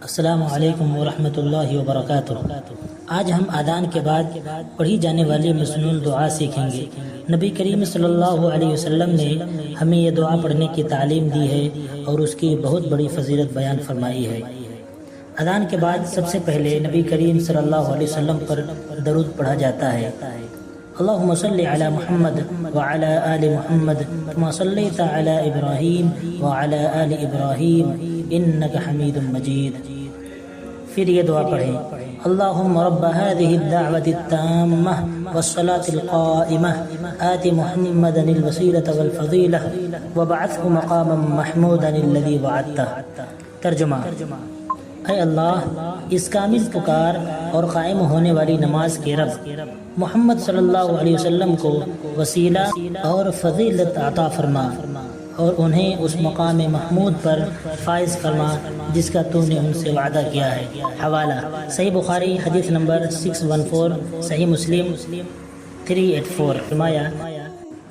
السلام علیکم ورحمۃ اللہ وبرکاتہ۔ آج ہم اذان کے بعد پڑھی جانے والی مسنون دعا سیکھیں گے۔ نبی کریم صلی اللہ علیہ وسلم نے ہمیں یہ دعا پڑھنے کی تعلیم دی ہے اور اس کی بہت بڑی فضیلت بیان فرمائی ہے۔ اذان کے بعد سب سے پہلے نبی کریم صلی اللہ علیہ وسلم پر درود پڑھا جاتا ہے۔ اللہم صلی علی محمد وعلی آل محمد کما صلیت علی ابراہیم وعلی آل ابراہیم انک حمید مجید۔ پھر یہ دعا پڑھیں، اللہم رب هذه الدعوة التامة والصلاة القائمة آت محمدا الوسیلة والفضیلة وبعثه مقاما محمودا الذی وعدته۔ ترجمہ: اے اللہ، اس کامل پکار اور قائم ہونے والی نماز کے رب محمد صلی اللہ علیہ وسلم کو وسیلہ اور فضیلت عطا فرما اور انہیں اس مقام محمود پر فائز فرما جس کا تو نے ان سے وعدہ کیا ہے۔ حوالہ: صحیح بخاری حدیث نمبر 614، صحیح مسلم 384۔ فرمایا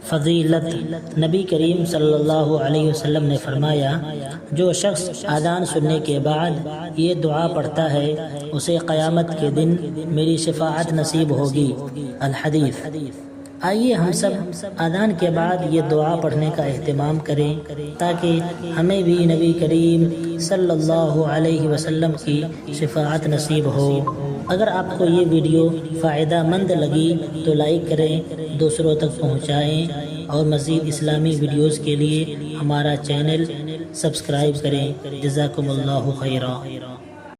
فضیلت، نبی کریم صلی اللہ علیہ وسلم نے فرمایا، جو شخص اذان سننے کے بعد یہ دعا پڑھتا ہے اسے قیامت کے دن میری شفاعت نصیب ہوگی۔ الحدیث۔ آئیے ہم سب اذان کے بعد یہ دعا پڑھنے کا اہتمام کریں تاکہ ہمیں بھی نبی کریم صلی اللہ علیہ وسلم کی شفاعت نصیب ہو۔ اگر آپ کو یہ ویڈیو فائدہ مند لگی تو لائک کریں، دوسروں تک پہنچائیں اور مزید اسلامی ویڈیوز کے لیے ہمارا چینل سبسکرائب کریں۔ جزاکم اللہ خیرا۔